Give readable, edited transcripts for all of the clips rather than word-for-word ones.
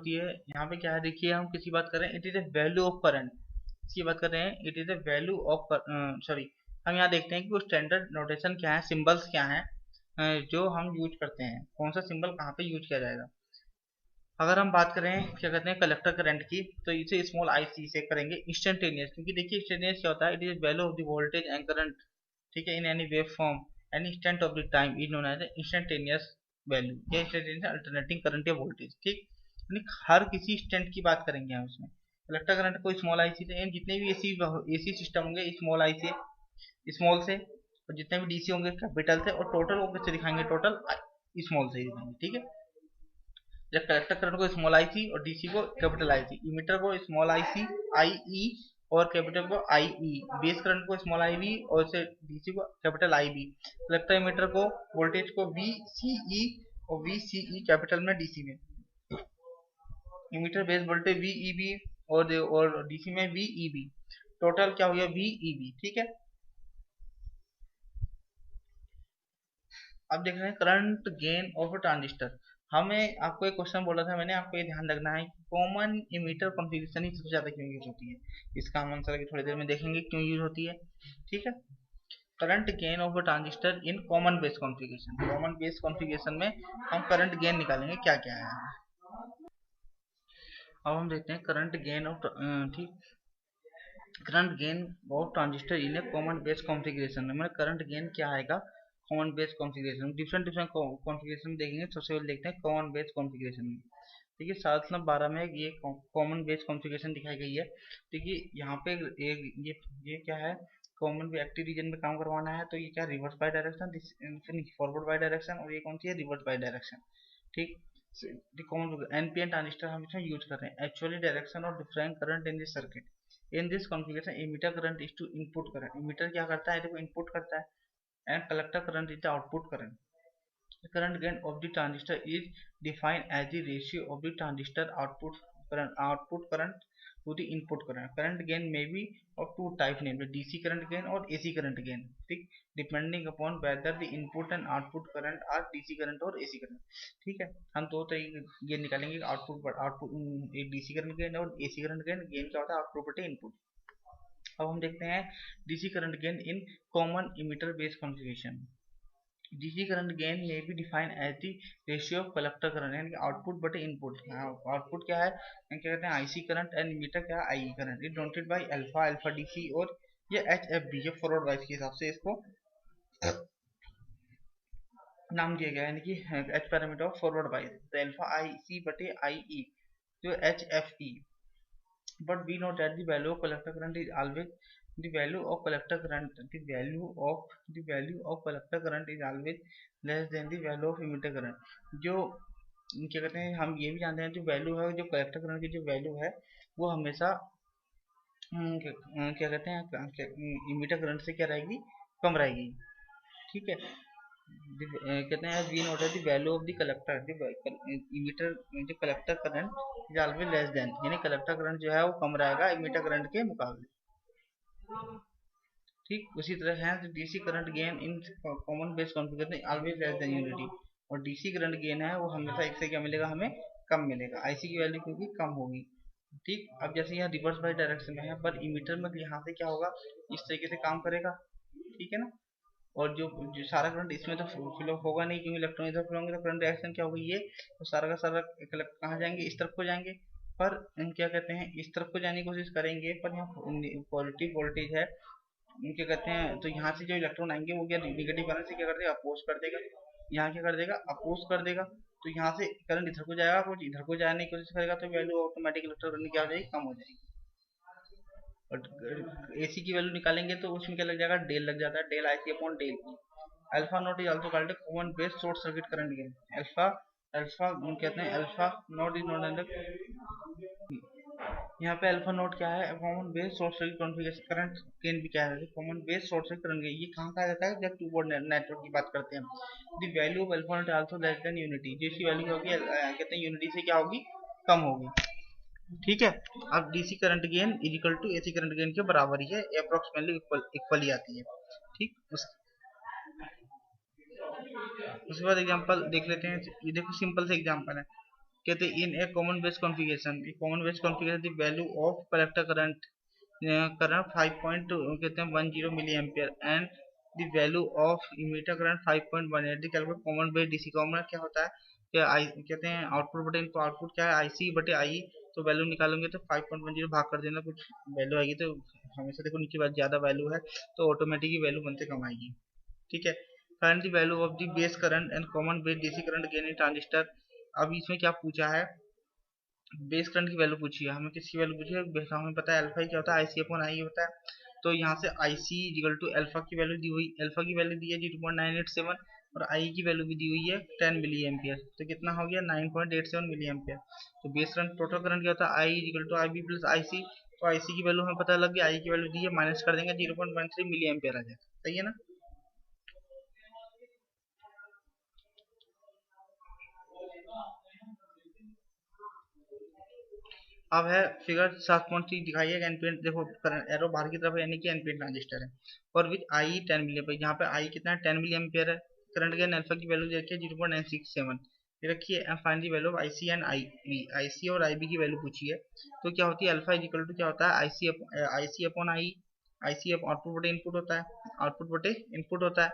होती है यहाँ पे क्या है, देखिए हम किसी बात कर रहे हैं, it is a value of current, इसकी बात कर रहे हैं, it is a value of sorry, हम यहाँ देखते हैं कि वो स्टैंडर्ड नोटेशन क्या है, सिंबल्स क्या है जो हम यूज करते हैं, कौन सा सिंबल कहाँ पे यूज किया जाएगा। अगर हम बात करें क्या कहते हैं कलेक्टर करंट की, तो इसे स्मॉल आई सी से करेंगे इंस्टेंटेनियस, क्योंकि देखिए इंस्टेंटेनियस क्या होता है, it is value of the voltage and current, ठीक है, in any wave form any instant of the time is known as instantaneous value या इंस्टेंटेनियस अल्टरनेटिंग करंट या वोल्टेज, ठीक। यानी हर किसी इंस्टेंट की बात करेंगे हम इसमें। कलेक्टर करंट को स्मॉल आई सी से, जितने भी एसी सिस्टम होंगे स्मॉल आई से, स्मॉल से, और जितने भी डीसी होंगे कैपिटल से, और टोटल वो किससे दिखाएंगे, टोटल स्मॉल से ही दिखाएंगे, ठीक है। जब कलेक्टर करंट को स्मॉल आई सी और डीसी को कैपिटल आई सी, इमीटर को small I C I E और कैपिटल को आई ई, बेस करंट को स्मॉल आई वी और इसे डीसी को capital I B, collector emitter को वोल्टेज को वी सी ई और वी सी ई कैपिटल में डीसी में, emitter base voltage V E B और डीसी में वी ई बी, टोटल क्या हो गया वी ई बी, ठीक है। अब देख रहे हैं करंट गेन ऑफ ट्रांजिस्टर। हमें आपको एक क्वेश्चन बोला था मैंने, आपको ये ध्यान रखना है कि कॉमन इमीटर कॉन्फ़िगरेशन ही सबसे ज्यादा क्यों यूज होती है, इसका हम आंसर अभी थोड़ी देर में देखेंगे क्यों यूज होती है, ठीक है। Current gain of transistor in common base configuration, common base configuration में हम करंट गेन निकालेंगे क्या क्या है। अब हम देखते हैं करंट गेन ऑफ, ठीक, current gain of transistor in a common base configuration में, मतलब करंट गेन क्या आएगा common base configuration, different different configuration देखेंगे। सबसे पहले देखते हैं कॉमन बेस कॉन्फ़िगरेशन में। देखिए 7/12 में ये कॉमन बेस कॉन्फ़िगरेशन दिखाई गई है। देखिए यहाँ पे एक ये क्या है, कॉमन एक्टिव रीजन में काम करवाना है, तो ये क्या reverse by direction, forward by direction, और ये कौन सी है रिवर्स बाय डायरेक्शन, ठीक। कॉमन एनपीएन ट्रांजिस्टर हम इसमें यूज कर रहे हैं, actually direction of different current in this circuit, in this configuration emitter current is to input current, emitter क्या करता है, देखो इनपुट करता है, and collector current is the output current. The current gain of the transistor is defined as the ratio of the transistor output current to the input current. Current gain may be of two types, namely DC current gain और AC current gain, ठीक, depending upon whether the input and output current are DC current और AC current, ठीक है। हम दो तरह के gain निकालेंगे, आउटपुट एक DC करंट गेन और AC करंट गेन। गेन क्या होता है, आउटपुट बटे इनपुट। अब हम देखते हैं DC current gain in common emitter base configuration. DC current gain में भी define as the ratio of collector current, यानी आउटपुट बटे इनपुट। आउटपुट क्या है, क्या कहते हैं आईसी करंट, एंड इमीटर क्या है I current, it donated by alpha, alpha DC, और ये एच एफ बी, ये फॉरवर्ड बाइस के हिसाब से इसको नाम दिया गया है, यानी कि एच पैरामीटर ऑफ फॉरवर्ड बाइस, तो अल्फा आई सी बटे आई ई, जो H F E. But we know that the value of collector current is always the value of collector current, the value of collector current is always less than the value of emitter current। जो क्या कहते हैं, हम ये भी जानते हैं जो वैल्यू है, जो कलेक्टर करंट की जो वैल्यू है वो हमेशा क्या कहते हैं इमीटर करंट से क्या रहेगी, कम रहेगी, ठीक है। कहते हैं we note the value of the collector emitter, जो collector current is always less than, यानी कलेक्टर करंट जो है वो कम रहेगा इमीटर करंट के मुकाबले, ठीक। उसी तरह है DC current gain in common base configuration always less than unity, और डीसी करंट गेन है वो हमेशा एक से क्या मिलेगा, हमें कम मिलेगा, आईसी की वैल्यू क्योंकि कम होगी, ठीक। अब जैसे यहाँ रिवर्स बाय डायरेक्शन में है, पर इमीटर में यहाँ से क्या होगा, इस तरीके से काम करेगा, ठीक है ना। और जो सारा करंट इसमें तो फ्लो होगा नहीं, क्योंकि इलेक्ट्रॉन इधर फ्लो होंगे, तो करंट डायरेक्शन क्या होगी, ये तो सारा का सारा कहाँ जाएंगे, इस तरफ को जाएंगे। पर क्या कहते हैं इस तरफ को जाने की कोशिश करेंगे, पर यहाँ पॉजिटिव वोल्टेज है, क्या कहते हैं, तो यहाँ से जो इलेक्ट्रॉन आएंगे वो क्या निगेटिव करंट से क्या कर देगा, अपोज कर देगा, यहाँ क्या कर देगा, अपोज कर देगा, तो यहाँ से करंट इधर को जाएगा, कुछ इधर को जाने की कोशिश करेगा, तो वैल्यू ऑटोमेटिक इलेक्ट्रॉन क्या हो जाएगी, कम हो जाएगी। और एसी की वैल्यू निकालेंगे तो उसमें क्या लग जाएगा, डेल लग जाता है, del I C upon del E. Alpha not is also called common base short circuit current gain. Alpha alpha कहते हैं अल्फा नॉट इज नॉट, यहाँ पे अल्फा नोट क्या है, common base short circuit configuration current gain भी क्या है, common base short circuit current gain, ये कहाँ कहा जाता है, जब टू पोर्ट नेटवर्क की बात करते हैं। The value of alpha note also less than unity, जो इसकी वैल्यू होगी कहते हैं यूनिटी से क्या होगी, कम होगी, ठीक है। अब DC current gain is equal to AC current gain के बराबर ही है, अप्रोक्सीमेटली इक्वल ही आती है, ठीक। उसके बाद एग्जांपल देख लेते हैं, ये देखो सिंपल से एग्जांपल है, कहते हैं in a common base configuration, common base configuration the value of collector current 5 कहते हैं 10 milli ampere and the value of emitter current 5.18 calculate common base DC. Common क्या होता है कि आई कहते हैं आउटपुट बटे इनपुट, आउटपुट क्या है आईसी बटे आई, तो वैल्यू निकालेंगे तो 5.10 भाग कर देना, कुछ वैल्यू आएगी तो हमेशा देखो नीचे बात ज़्यादा वैल्यू है तो ऑटोमेटिक ही वैल्यू बनते कम आएगी। ठीक है, find the value of the base current and common base DC current gain in transistor. अब इसमें क्या पूछा है, बेस करंट की वैल्यू पूछी है, हमें किसकी वैल्यू पूछी है, हमें पता है अल्फा क्या होता है आईसी अपॉन आई होता है, तो यहाँ से आईसी इक्वल टू अल्फा की वैल्यू दी हुई, अल्फा की वैल्यू दी है 0.987 और आई की वैल्यू भी दी हुई है 10 मिली एम्पियर, तो कितना हो गया 9.87 मिली एम्पियर। तो बेस करंट टोटल करंट क्या होता है I equal to I B plus I C, तो आई सी की वैल्यू हमें पता लग गया, आई की वैल्यू दी है, माइनस कर देंगे 0.13 मिली एम्पियर आ जाएगा। सही है ना। अब है फिगर 7.3 दिखाई है एनपीएन, देखो एरो बाहर की तरफ है यानी कि एनपीएन ट्रांजिस्टर है और विद आई 10 मिली एम्पियर, यहाँ पे आई कितना है 10 मिली एम्पियर है, करंट गेन अल्फा की वैल्यू देखिए 0.967 ये रखिए, and find the value of IC and IB, IC और आईबी की वैल्यू पूछी है, तो क्या होती है अल्फा इक्वल टू क्या होता है आईसी अपॉन आई, आईसी आउटपुट बटे इनपुट होता है, आउटपुट बटे इनपुट होता है,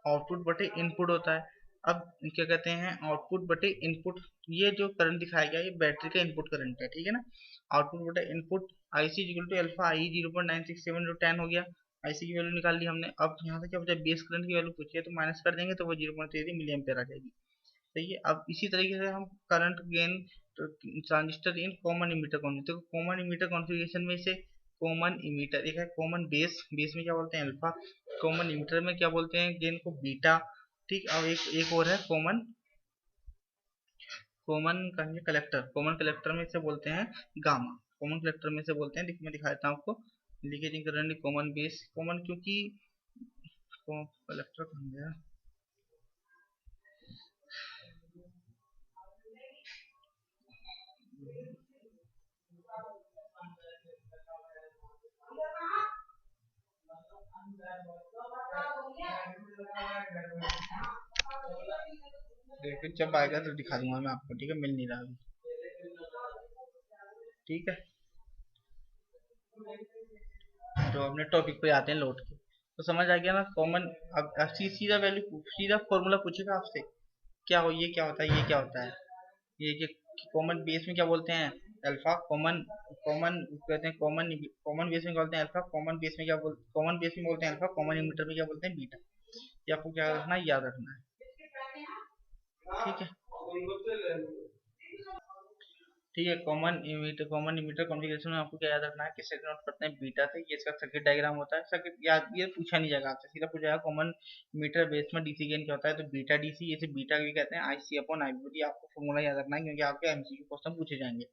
आउटपुट बटे इनपुट होता है। अब क्या कहते हैं आउटपुट बटे इनपुट, ये जो करंट दिखाया गया ये बैटरी का इनपुट करंट है, ठीक है ना। आउटपुट बटे input IC equal to alpha I 0.967 जो 10 हो गया, आईसी की वैल्यू निकाल ली हमने। अब यहाँ से क्या बचा, बेस करंट की वैल्यू पूछी है तो माइनस कर देंगे तो वो 0.33 मिली एम्पियर आ जाएगी। सही है, अब इसी तरीके से हम करंट गेन ट्रांजिस्टर इन कॉमन इमीटर कॉन्फ़िगरेशन, तो कॉमन इमीटर कॉन्फ़िगरेशन में से कॉमन इमीटर एक है, कॉमन बेस, बेस में क्या बोलते हैं अल्फा, कॉमन इमीटर में क्या बोलते हैं गेन को बीटा। ठीक, अब एक और है कॉमन, कॉमन कहेंगे कलेक्टर, कॉमन कलेक्टर में इसे बोलते हैं गामा, कॉमन कलेक्टर में से बोलते हैं, मैं दिखाता हूँ आपको, लीकेजिंग करंट कॉमन बेस कॉमन, क्योंकि कलेक्टर कहाँ गया, देखिए जब आएगा तो दिखा दूंगा मैं आपको, ठीक है, मिल नहीं रहा अभी। ठीक है, तो अपने टॉपिक पे आते हैं लौट के, तो समझ आ गया ना कॉमन। अब सीधा वैल्यू सीधा फॉर्मूला पूछेगा आपसे, क्या हो ये क्या होता है ये क्या होता है, ये कॉमन बेस में क्या बोलते हैं अल्फा, कॉमन कॉमन कहते हैं कॉमन, कॉमन बेस में बोलते हैं अल्फा, कॉमन बेस में क्या बोल कॉमन बेस में बोलते हैं अल्फा, कॉमन इमीटर में क्या बोलते हैं बीटा। ये आपको क्या रखना है, याद रखना है। ठीक है, ठीक है, कॉमन इमीटर कॉन्फ़िगरेशन में आपको क्या याद रखना है, किससे नोट करते हैं बीटा से, ये इसका सर्किट डायग्राम होता है, सर्किट याद ये पूछा नहीं जाएगा आपसे, सीधा पूछा जाएगा कॉमन इमीटर बेस में डीसी गेन क्या होता है, तो बीटा डीसी, इसे बीटा भी कहते हैं, आईसी अपॉन आईबी, आपको फॉर्मूला याद रखना है क्योंकि आपके एमसीक्यू क्वेश्चन पूछे जाएंगे।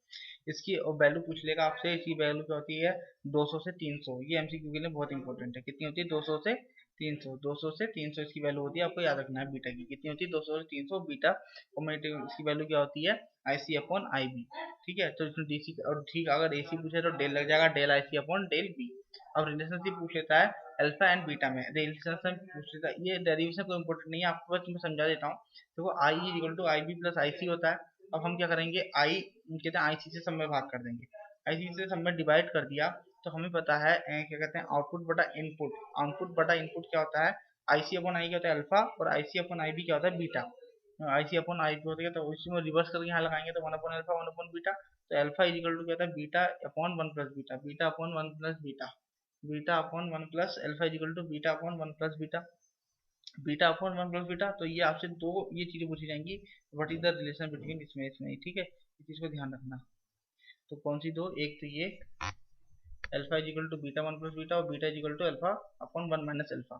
इसकी वैल्यू पूछ लेगा आपसे, इसकी वैल्यू क्या होती है 200 से 300, ये एमसीक्यू के लिए बहुत इंपॉर्टेंट है, कितनी होती है 200 से 300, 200 से 300 इसकी वैल्यू होती है, आपको याद रखना है बीटा की कितनी होती है 200 से 300, बीटा कॉम्बिनेटिव इसकी वैल्यू क्या होती है आईसी अपॉन आईबी। ठीक है, तो इसमें डीसी और ठीक अगर एसी पूछे तो डेल लग जाएगा, del IC upon del B. अब रिलेशनशिप पूछ लेता है अल्फा एंड बीटा में, रिलेशनशिप पूछ लेता है, ये डेरिवेशन कोई इंपॉर्टेंट नहीं है, आपको बस मैं समझा देता हूँ। देखो I equal to I B plus I C होता है, अब हम क्या करेंगे आई कहते हैं आई सी से सब में भाग कर देंगे, आई सी से सब में डिवाइड कर दिया तो हमें पता है क्या कहते हैं आउटपुट बटा इनपुट, आउटपुट बटा इनपुट क्या होता है आईसी अपॉन आई क्या होता है अल्फा और आईसी अपॉन आई बी क्या होता है beta. IC upon I B होता है तो इसी में रिवर्स करके यहाँ लगाएंगे तो one upon alpha one upon beta, तो अल्फा इज इक्वल टू क्या होता है beta upon one plus beta, beta upon one plus beta, beta upon one plus alpha is equal to beta upon one plus beta, beta upon one plus beta. तो ये आपसे दो ये चीजें पूछी जाएंगी, what is the relation between इसमें, ठीक है, इस चीज को ध्यान रखना। तो कौन सी दो, एक तो ये alpha is equal to beta one plus beta और beta is equal to alpha upon one minus alpha.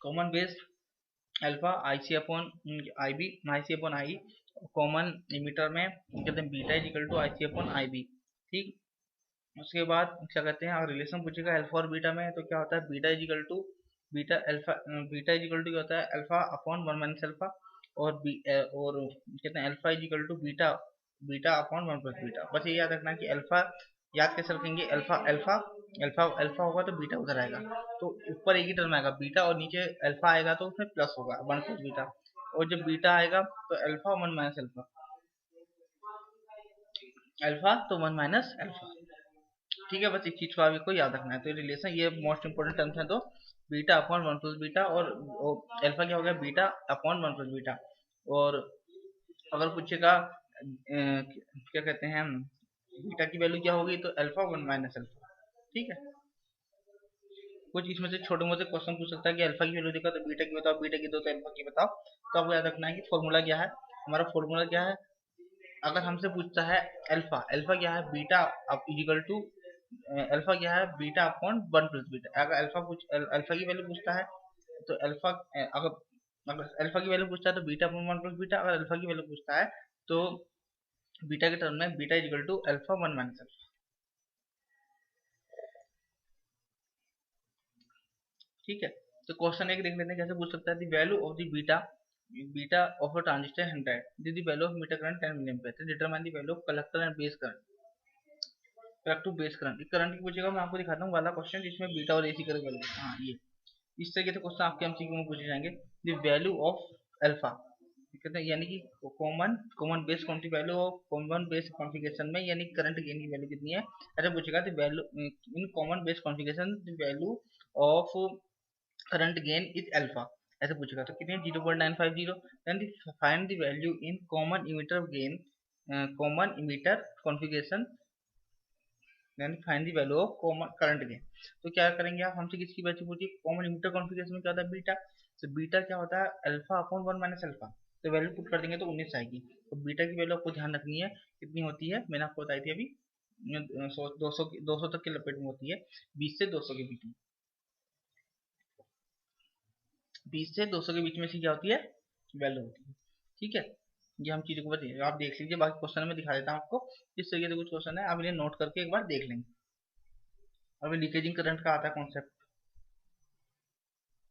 Common base alpha IC upon I B, IC upon I, common emitter में कहते हैं beta is equal to IC upon I B. ठीक, उसके बाद क्या कहते हैं अगर रिलेशन पूछेगा अल्फा और बीटा में तो क्या होता है beta is equal to beta alpha, beta is equal to क्या होता है alpha upon one minus alpha और और कहते हैं alpha is equal to beta, beta upon one plus beta. बस ये याद रखना कि अल्फा याद कैसे रखेंगे अल्फा अल्फा अल्फा अल्फा होगा तो बीटा उधर आएगा, तो ऊपर एक ही टर्म आएगा बीटा और नीचे अल्फा आएगा तो उसमें प्लस होगा 1 प्लस बीटा, और जब बीटा आएगा तो अल्फा 1 माइनस अल्फा, अल्फा तो 1 माइनस अल्फा। ठीक है, बस एक चीज को आपको याद रखना है। तो रिलेशन ये मोस्ट इंपोर्टेंट टर्म्स हैं, तो बीटा अपॉन 1 प्लस बीटा, और अल्फा क्या हो गया बीटा अपॉन 1 प्लस बीटा। और अगर पूछेगा क्या कहते हैं बीटा की वैल्यू क्या होगी, तो अल्फा 1 माइनस अल्फा। ठीक है, कुछ इसमें से छोटे मोटे क्वेश्चन पूछ सकता है कि अल्फा की वैल्यू देखा तो बीटा की बताओ, बीटा की दो तो अल्फा की बताओ। तो आपको याद रखना है कि फॉर्मूला क्या है, हमारा फॉर्मूला क्या है। अगर हमसे पूछता है अल्फा, अल्फा क्या है बीटा इक्वल टू अल्फा क्या है बीटा अपॉन 1 प्लस बीटा। अगर अल्फा की वैल्यू पूछता है तो अल्फा अगर अगर अल्फा की वैल्यू पूछता है तो बीटा अपॉन 1 प्लस बीटा। अगर अल्फा की वैल्यू पूछता है तो बीटा के टर्म में beta equal to alpha 1 minus alpha. ठीक है, तो क्वेश्चन एक देख लेते हैं कैसे पूछ सकता है। The value of the beta of a transistor 100, the value of emitter current 10 milliampere, determine the value of collector and base current. Collective base current, current की पूछेगा, मैं आपको दिखाता हूँ वाला क्वेश्चन जिसमें बीटा और एसी करंट वैल्यू। हाँ ये इस तरीके से क्वेश्चन आपके एमसीक्यू में पूछे जाएंगे। द वैल्यू ऑफ अल्फा कहते हैं, यानी कि कॉमन कॉमन बेस कौन सी value of common base configuration में, यानी करंट गेन की वैल्यू कितनी है। ऐसा पूछेगा the value in common base configuration the value of current gain is alpha, ऐसे पूछेगा। तो कितने 0.950। Then find the value in common emitter gain common emitter configuration, यानी find the value of common current gain. तो क्या करेंगे आप, हमसे किसकी वैल्यू पूछी, कॉमन इमीटर कॉन्फ़िगरेशन में क्या होता है बीटा। तो बीटा क्या होता है अल्फा अपॉन 1 माइनस अल्फा। तो वैल्यू पुट कर देंगे तो 19 आएगी। तो बीटा की वैल्यू आपको ध्यान रखनी है कितनी होती है, मैंने आपको बताई थी अभी 200 तक के लपेट में होती है, 20 से 200 के बीच में, 20 से 200 के बीच में से क्या होती है वैल्यू होती है। ठीक है, ये हम चीज़ों को बताइए, आप देख लीजिए, बाकी क्वेश्चन में दिखा देता हूँ आपको। इस तरीके से कुछ क्वेश्चन है, आप इन्हें नोट करके एक बार देख लेंगे। अभी लीकेजिंग करंट का आता है कॉन्सेप्ट।